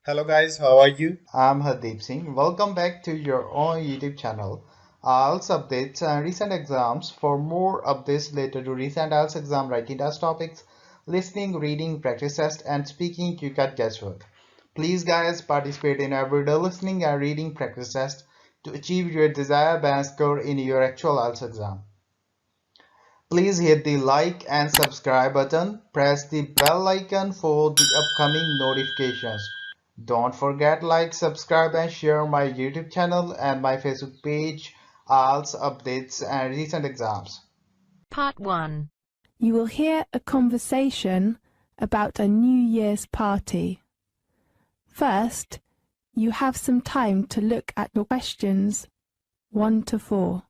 Hello guys, how are you? I'm Hardeep Singh. Welcome back to your own YouTube channel. IELTS updates and recent exams. For more updates related to recent IELTS exam writing test topics, listening, reading, practice test, and speaking, you got guesswork. Please, guys, participate in everyday listening and reading practice test to achieve your desired band score in your actual IELTS exam. Please hit the like and subscribe button. Press the bell icon for the upcoming notifications. Don't forget like, subscribe and share my YouTube channel and my Facebook page, IELTS updates and recent exams. Part 1. You will hear a conversation about a New Year's party. First, you have some time to look at your questions 1 to 4.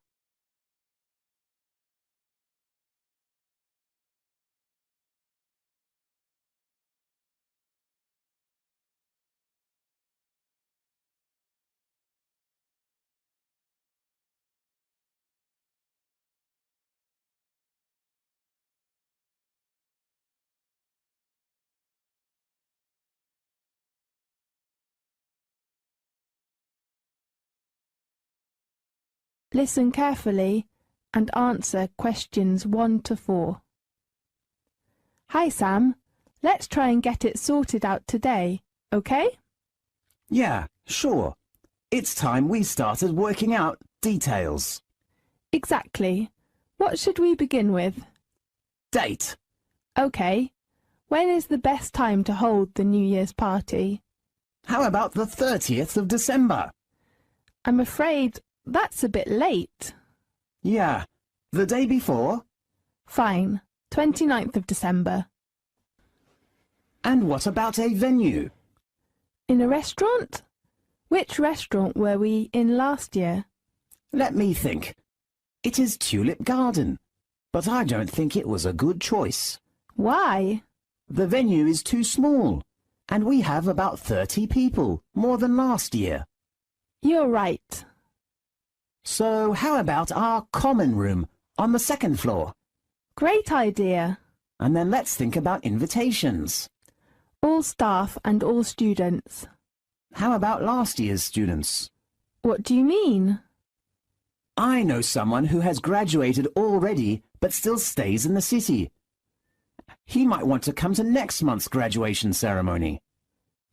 Listen carefully and answer questions 1 to 4. Hi Sam, let's try and get it sorted out today, okay? Yeah, sure. It's time we started working out details. Exactly. What should we begin with? Date. Okay. When is the best time to hold the New Year's party? How about the 30th of December? I'm afraid that's a bit late. Yeah, the day before. Fine, 29th of December. And what about a venue? In a restaurant? Which restaurant were we in last year? Let me think. It is Tulip Garden, but I don't think it was a good choice. Why? The venue is too small, and we have about 30 people, more than last year. You're right. So how about our common room on the second floor? Great idea. And then let's think about invitations. All staff and all students. How about last year's students? What do you mean? I know someone who has graduated already but still stays in the city. He might want to come to next month's graduation ceremony.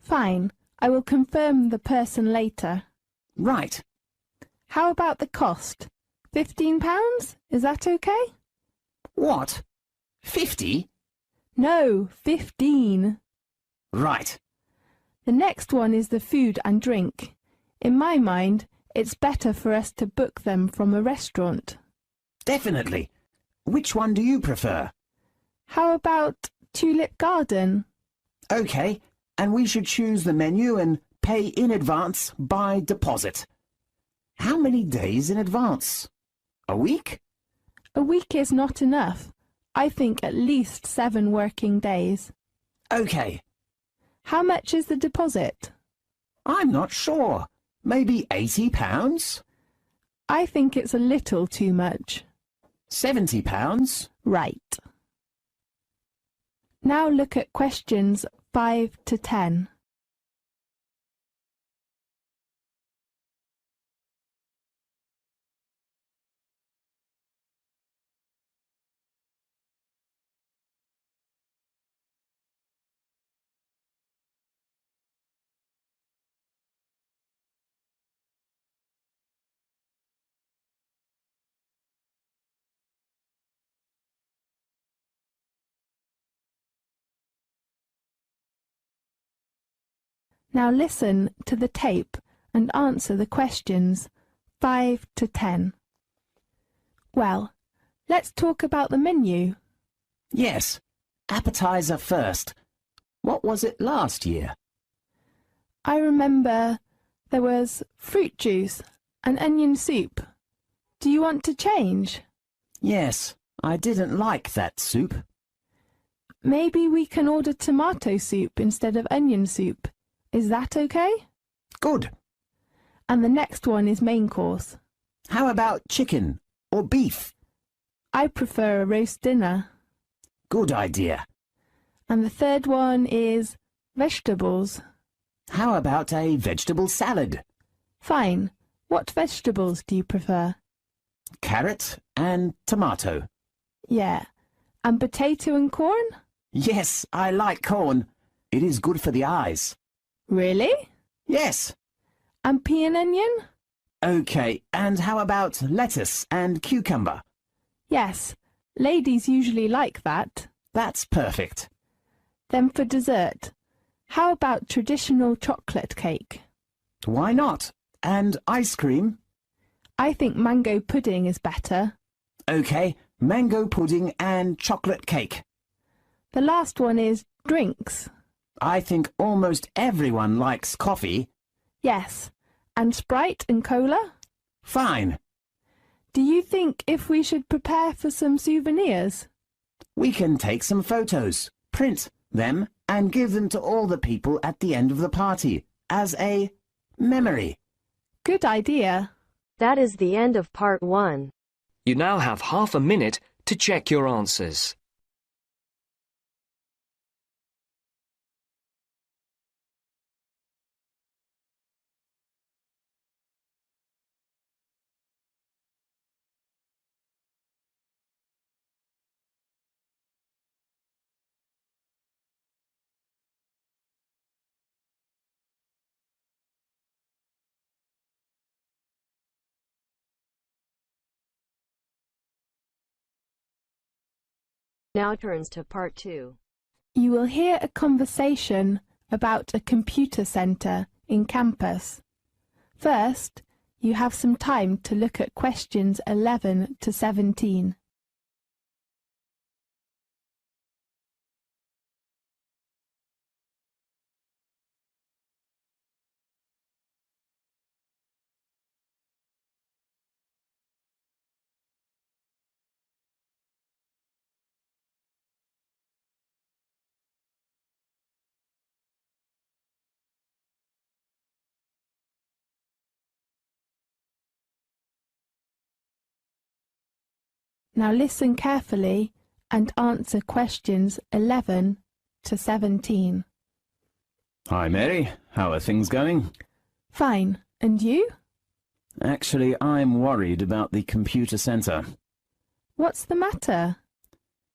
Fine, I will confirm the person later. Right. How about the cost? £15? Is that okay? What? 50? No, 15. Right. The next one is the food and drink. In my mind, it's better for us to book them from a restaurant. Definitely. Which one do you prefer? How about Tulip Garden? Okay, and we should choose the menu and pay in advance by deposit. How many days in advance? A week? A week is not enough. I think at least 7 working days. Okay. How much is the deposit? I'm not sure. Maybe £80? I think it's a little too much. £70? Right. Now look at questions 5 to 10. Now listen to the tape and answer the questions 5 to 10. Well, let's talk about the menu. Yes. Appetizer first. What was it last year? I remember there was fruit juice and onion soup. Do you want to change? Yes, I didn't like that soup. Maybe we can order tomato soup instead of onion soup. Is that okay? Good. And the next one is main course. How about chicken or beef? I prefer a roast dinner. Good idea. And the third one is vegetables. how about a vegetable salad? Fine. What vegetables do you prefer? Carrot and tomato. Yeah. And potato and corn? Yes, I like corn. It is good for the eyes. Really? Yes. And pea and onion? Okay, and how about lettuce and cucumber? Yes. Ladies usually like that. That's perfect. Then for dessert, how about traditional chocolate cake? Why not? And ice cream? I think mango pudding is better. Okay, mango pudding and chocolate cake. The last one is drinks. I think almost everyone likes coffee. Yes. And Sprite and cola? Fine. Do you think if we should prepare for some souvenirs? We can take some photos, print them, and give them to all the people at the end of the party as a memory. Good idea. That is the end of part 1. You now have half a minute to check your answers. Now turns to part 2. You will hear a conversation about a computer centre in campus. First, you have some time to look at questions 11 to 17. Now listen carefully and answer questions 11 to 17. Hi, Mary. How are things going? Fine. And you? Actually, I'm worried about the computer centre. What's the matter?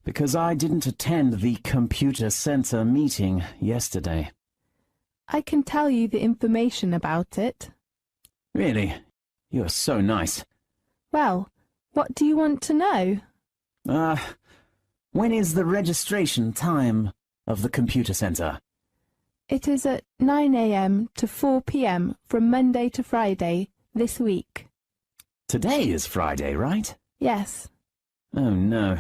Because I didn't attend the computer centre meeting yesterday. I can tell you the information about it. Really? You're so nice. Well, what do you want to know? When is the registration time of the computer centre? It is at 9 a.m. to 4 p.m. from Monday to Friday this week. Today is Friday, right? Yes. Oh, no.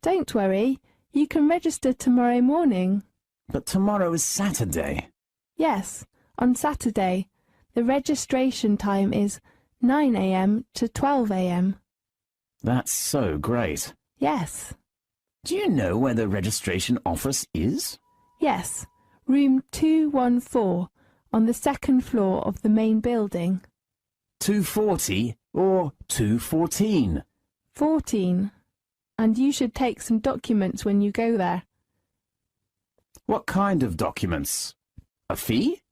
Don't worry. You can register tomorrow morning. But tomorrow is Saturday. Yes, on Saturday. The registration time is 9 a.m. to 12 a.m. That's so great. Yes. Do you know where the registration office is? Yes, room 214 on the second floor of the main building. 240 or 214? 14. And you should take some documents when you go there. What kind of documents? A fee?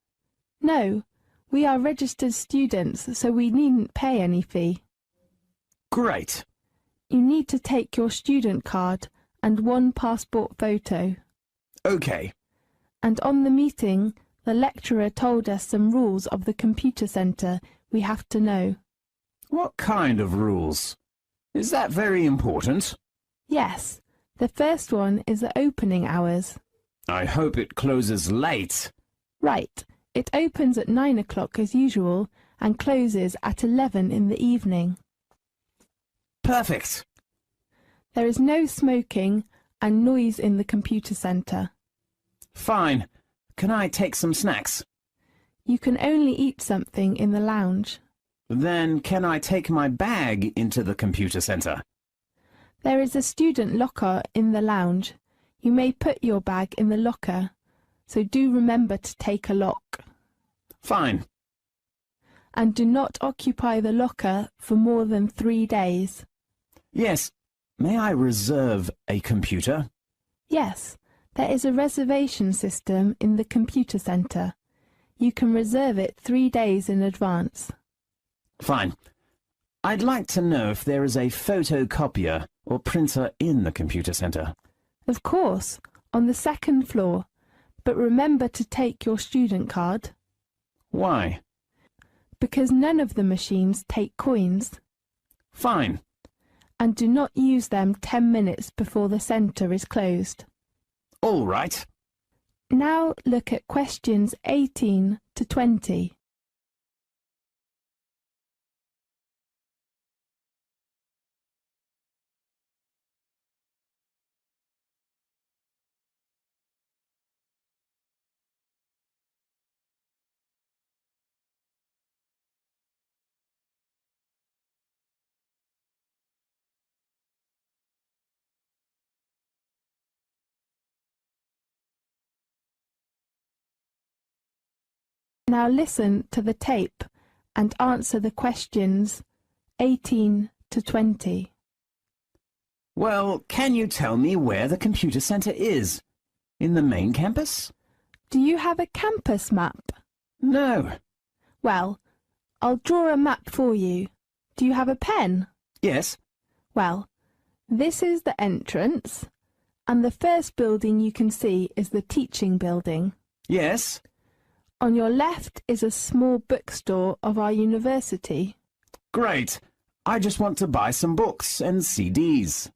No, we are registered students, so we needn't pay any fee. Great. You need to take your student card and one passport photo. Okay. And on the meeting, the lecturer told us some rules of the computer centre we have to know. What kind of rules? Is that very important? Yes, the first one is the opening hours. I hope it closes late. Right, it opens at 9 o'clock as usual and closes at 11 in the evening. Perfect. There is no smoking and noise in the computer centre. Fine. Can I take some snacks? You can only eat something in the lounge. Then can I take my bag into the computer centre? There is a student locker in the lounge. You may put your bag in the locker, so do remember to take a lock. Fine. And do not occupy the locker for more than 3 days. Yes. May I reserve a computer? Yes, there is a reservation system in the computer centre. You can reserve it 3 days in advance. Fine. I'd like to know if there is a photocopier or printer in the computer centre. Of course, on the second floor, but remember to take your student card. Why? Because none of the machines take coins. Fine. And do not use them 10 minutes before the centre is closed. All right. Now look at questions 18 to 20. Now listen to the tape and answer the questions 18 to 20. Well, can you tell me where the computer centre is? In the main campus? Do you have a campus map? No. Well, I'll draw a map for you. Do you have a pen? Yes. Well, this is the entrance, and the first building you can see is the teaching building. Yes. On your left is a small bookstore of our university. Great. I just want to buy some books and CDs.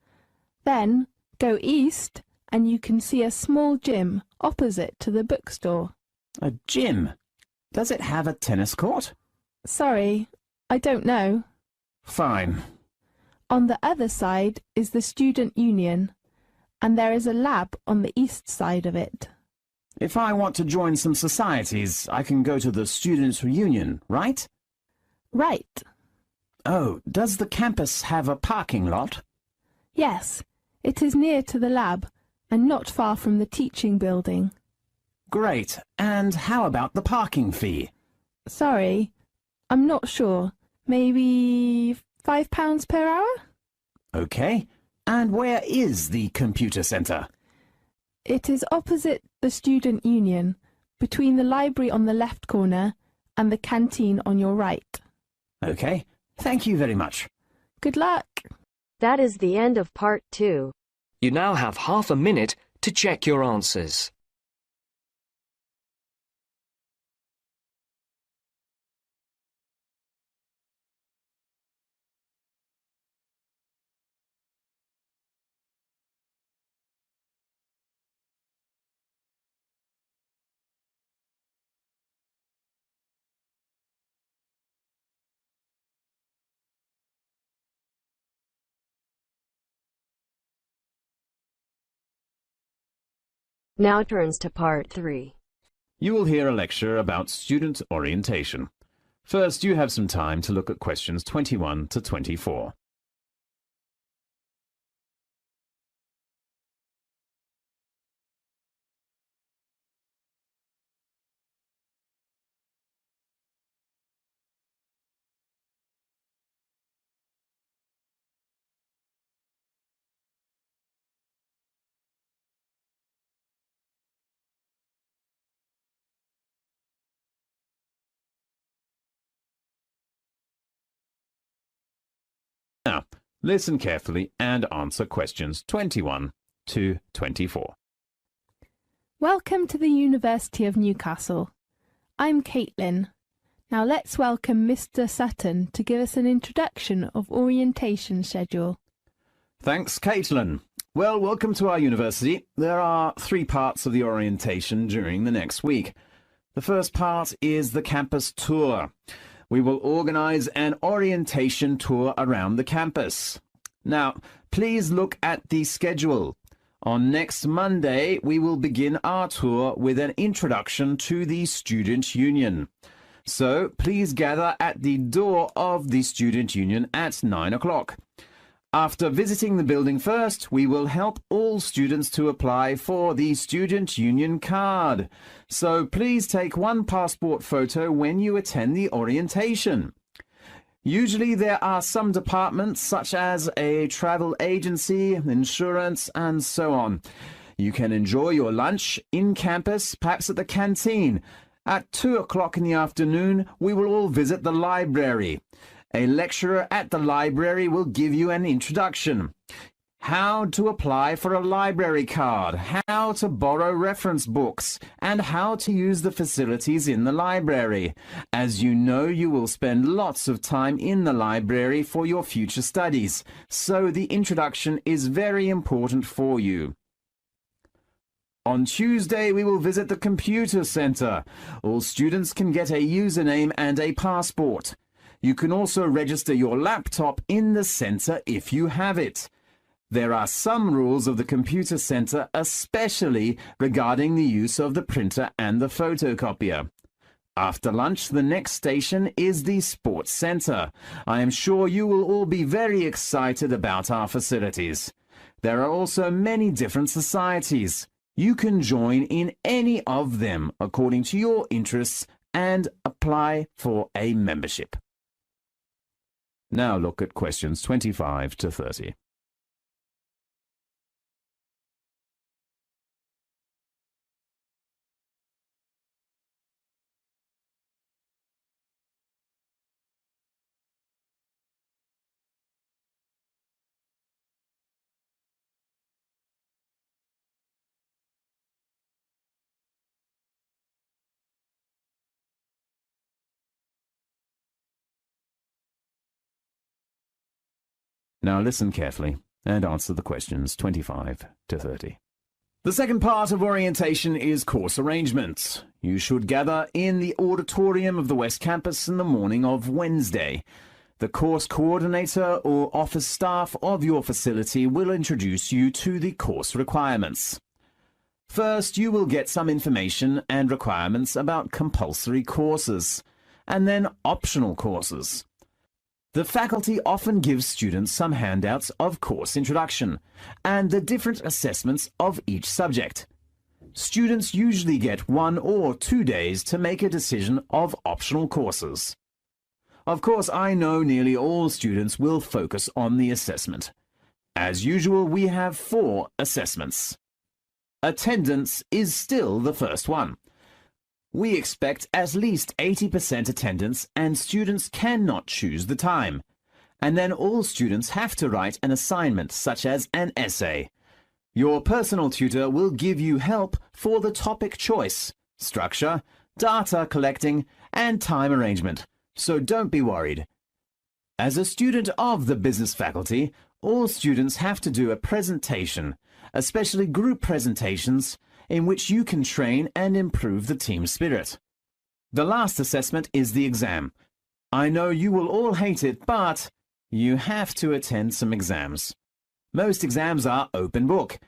Then go east and you can see a small gym opposite to the bookstore. A gym? Does it have a tennis court? Sorry, I don't know. Fine. On the other side is the student union, and there is a lab on the east side of it. If I want to join some societies, I can go to the students' union, right? Right. Oh, does the campus have a parking lot? Yes, it is near to the lab and not far from the teaching building. Great. And how about the parking fee? Sorry, I'm not sure. Maybe £5 per hour? Okay. And where is the computer centre? It is opposite the student union, between the library on the left corner and the canteen on your right. Okay. Thank you very much. Good luck. That is the end of part 2. You now have half a minute to check your answers. Now turns to part 3. You will hear a lecture about student orientation. First, you have some time to look at questions 21 to 24. Now, listen carefully and answer questions 21 to 24. Welcome to the University of Newcastle. I'm Caitlin. Now let's welcome Mr. Sutton to give us an introduction of orientation schedule. Thanks, Caitlin. Well, welcome to our university. There are 3 parts of the orientation during the next week. The first part is the campus tour. We will organise an orientation tour around the campus. Now, please look at the schedule. On next Monday, we will begin our tour with an introduction to the Student Union. So, please gather at the door of the Student Union at 9 o'clock. After visiting the building first, we will help all students to apply for the Student Union card. So please take one passport photo when you attend the orientation. Usually there are some departments such as a travel agency, insurance, and so on. You can enjoy your lunch in campus, perhaps at the canteen, At 2 o'clock in the afternoon, we will all visit the library. A lecturer at the library will give you an introduction. How to apply for a library card, how to borrow reference books, and how to use the facilities in the library. As you know, you will spend lots of time in the library for your future studies, so the introduction is very important for you. On Tuesday, we will visit the computer center. All students can get a username and a passport. You can also register your laptop in the center if you have it. There are some rules of the computer center, especially regarding the use of the printer and the photocopier. After lunch, the next station is the sports center. I am sure you will all be very excited about our facilities. There are also many different societies. You can join in any of them according to your interests and apply for a membership. Now look at questions 25 to 30. Now listen carefully and answer the questions 25 to 30. The second part of orientation is course arrangements. You should gather in the auditorium of the West Campus in the morning of Wednesday. The course coordinator or office staff of your facility will introduce you to the course requirements. First, you will get some information and requirements about compulsory courses, and then optional courses. The faculty often gives students some handouts of course introduction and the different assessments of each subject. Students usually get 1 or 2 days to make a decision of optional courses. Of course, I know nearly all students will focus on the assessment. As usual, we have 4 assessments. Attendance is still the first one. We expect at least 80% attendance, and students cannot choose the time. And then all students have to write an assignment, such as an essay. Your personal tutor will give you help for the topic choice, structure, data collecting, and time arrangement, so don't be worried. As a student of the business faculty, all students have to do a presentation, especially group presentations, in which you can train and improve the team spirit. The last assessment is the exam. I know you will all hate it, but you have to attend some exams. Most exams are open book.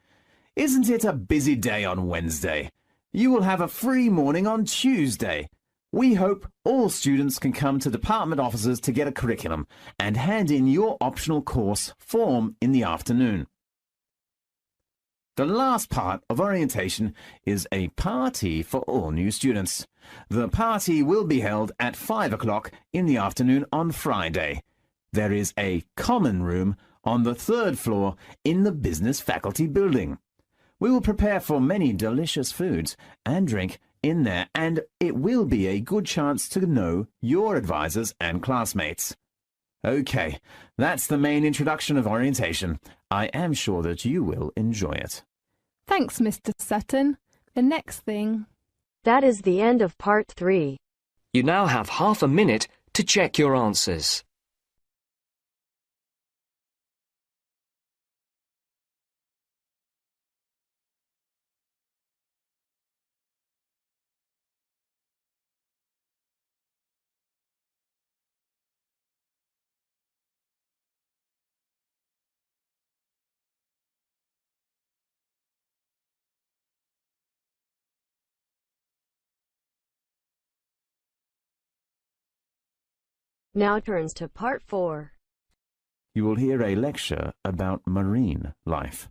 Isn't it a busy day on Wednesday? You will have a free morning on Tuesday. We hope all students can come to department offices to get a curriculum and hand in your optional course form in the afternoon. The last part of orientation is a party for all new students. The party will be held at 5 o'clock in the afternoon on Friday. There is a common room on the 3rd floor in the business faculty building. We will prepare for many delicious foods and drink in there, and it will be a good chance to know your advisors and classmates. Okay, that's the main introduction of orientation. I am sure that you will enjoy it. Thanks, Mr. Sutton. The next thing. That is the end of part 3. You now have half a minute to check your answers. Now turns to part 4. You will hear a lecture about marine life.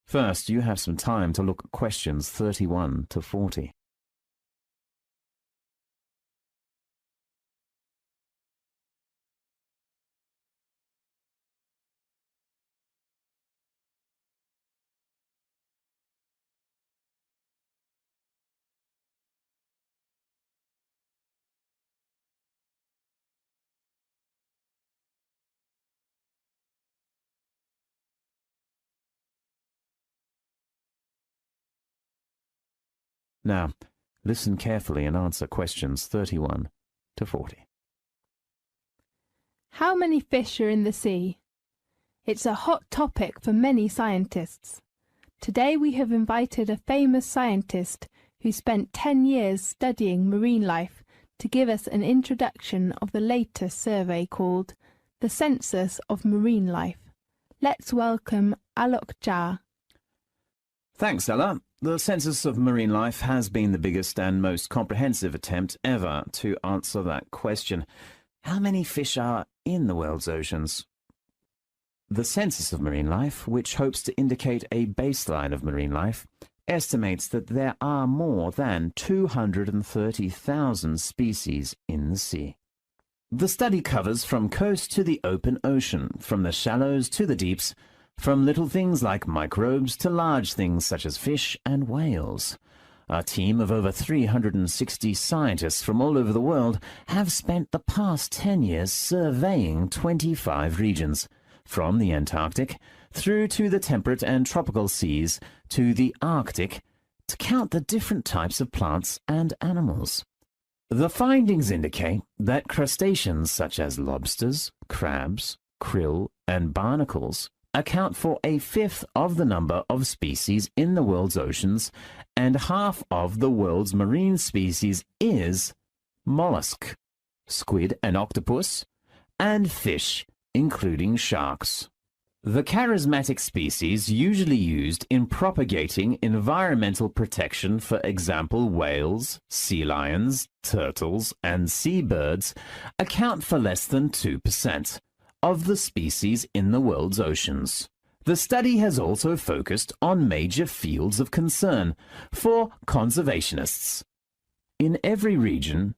First, you have some time to look at questions 31 to 40. Now, listen carefully and answer questions 31 to 40. How many fish are in the sea? It's a hot topic for many scientists. Today we have invited a famous scientist who spent 10 years studying marine life to give us an introduction of the latest survey called the Census of Marine Life. Let's welcome Alok Jha. Thanks, Ella. The Census of Marine Life has been the biggest and most comprehensive attempt ever to answer that question. How many fish are in the world's oceans? The Census of Marine Life, which hopes to indicate a baseline of marine life, estimates that there are more than 230,000 species in the sea. The study covers from coast to the open ocean, from the shallows to the deeps, from little things like microbes to large things such as fish and whales. A team of over 360 scientists from all over the world have spent the past 10 years surveying 25 regions, from the Antarctic through to the temperate and tropical seas to the Arctic, to count the different types of plants and animals. The findings indicate that crustaceans such as lobsters, crabs, krill, and barnacles account for a fifth of the number of species in the world's oceans, and half of the world's marine species is mollusk, squid and octopus, and fish, including sharks. The charismatic species usually used in propagating environmental protection, for example whales, sea lions, turtles, and seabirds, account for less than 2% of the species in the world's oceans. The study has also focused on major fields of concern for conservationists. In every region,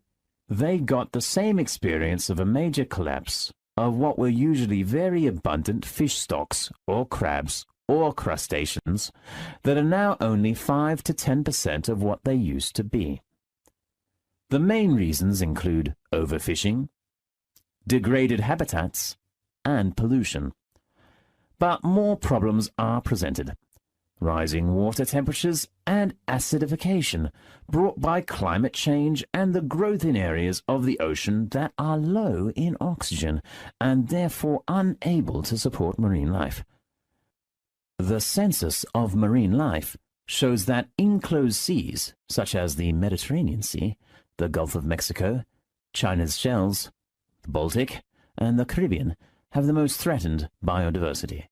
they got the same experience of a major collapse of what were usually very abundant fish stocks or crabs or crustaceans that are now only 5 to 10% of what they used to be. The main reasons include overfishing, degraded habitats, and pollution. But more problems are presented. Rising water temperatures and acidification brought by climate change and the growth in areas of the ocean that are low in oxygen and therefore unable to support marine life. The Census of Marine Life shows that enclosed seas, such as the Mediterranean Sea, the Gulf of Mexico, China's shells, the Baltic, and the Caribbean, have the most threatened biodiversity.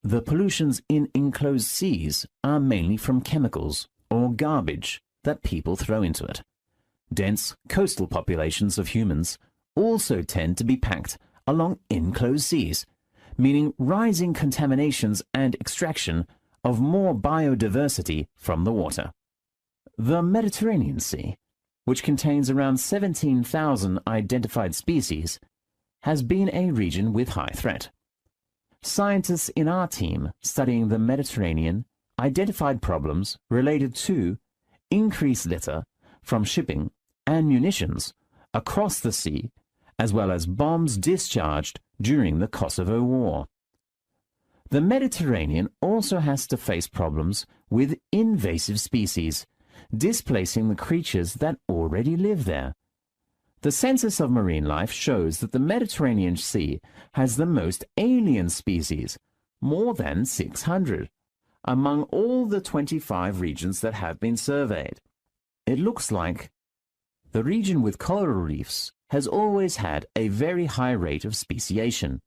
The pollutions in enclosed seas are mainly from chemicals or garbage that people throw into it. Dense coastal populations of humans also tend to be packed along enclosed seas, meaning rising contaminations and extraction of more biodiversity from the water. The Mediterranean Sea, which contains around 17,000 identified species, has been a region with high threat. Scientists in our team studying the Mediterranean identified problems related to increased litter from shipping and munitions across the sea, as well as bombs discharged during the Kosovo War. The Mediterranean also has to face problems with invasive species, displacing the creatures that already live there. The Census of Marine Life shows that the Mediterranean Sea has the most alien species, more than 600, among all the 25 regions that have been surveyed. It looks like the region with coral reefs has always had a very high rate of speciation.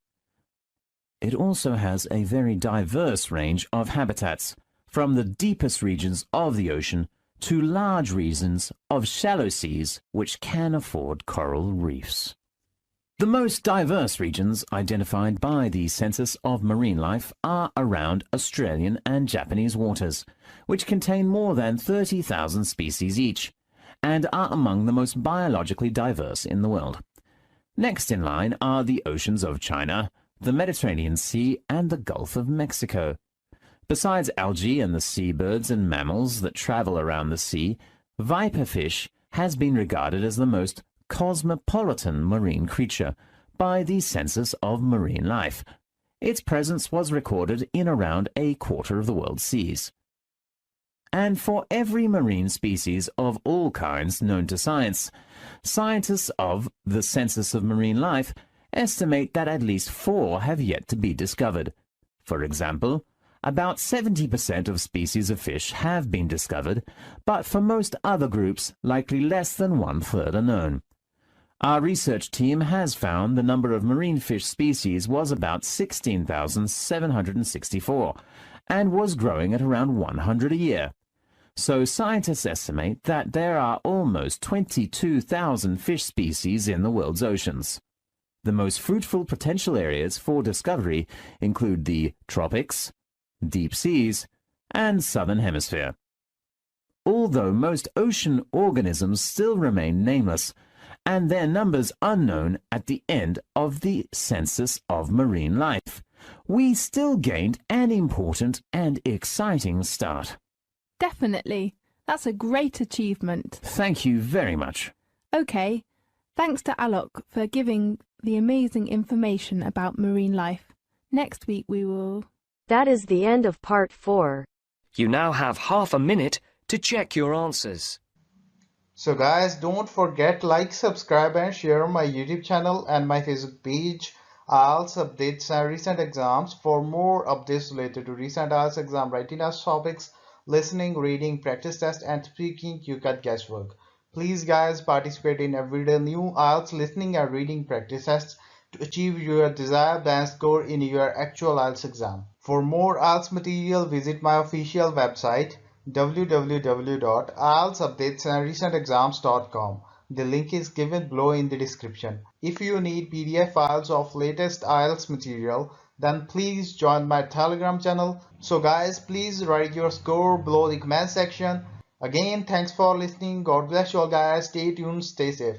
It also has a very diverse range of habitats, from the deepest regions of the ocean to large regions of shallow seas which can afford coral reefs. The most diverse regions identified by the Census of Marine Life are around Australian and Japanese waters, which contain more than 30,000 species each, and are among the most biologically diverse in the world. Next in line are the oceans of China, the Mediterranean Sea, and the Gulf of Mexico. Besides algae and the seabirds and mammals that travel around the sea, viperfish has been regarded as the most cosmopolitan marine creature by the Census of Marine Life. Its presence was recorded in around a quarter of the world's seas. and for every marine species of all kinds known to science. Scientists of the Census of Marine Life estimate that at least 4 have yet to be discovered. For example, about 70% of species of fish have been discovered, but for most other groups, likely less than 1/3 are known. Our research team has found the number of marine fish species was about 16,764 and was growing at around 100 a year. So scientists estimate that there are almost 22,000 fish species in the world's oceans. The most fruitful potential areas for discovery include the tropics, deep seas, and southern hemisphere. Although most ocean organisms still remain nameless, and their numbers unknown at the end of the Census of Marine Life, we still gained an important and exciting start. Definitely. That's a great achievement. Thank you very much. Okay, thanks to Alok for giving the amazing information about marine life. Next week we will... That is the end of part 4. You now have half a minute to check your answers. So guys, don't forget like, subscribe and share my YouTube channel and my Facebook page, IELTS updates and recent exams. For more updates related to recent IELTS exam writing test topics, listening, reading, practice test and speaking, you got guesswork. Please guys, participate in everyday new IELTS listening and reading practice tests to achieve your desired band score in your actual IELTS exam. For more IELTS material, visit my official website www.ieltsupdatesandrecentexams.com. The link is given below in the description. If you need PDF files of latest IELTS material, then please join my Telegram channel. So guys, please write your score below the comment section. Again, thanks for listening. God bless you all guys. Stay tuned, stay safe.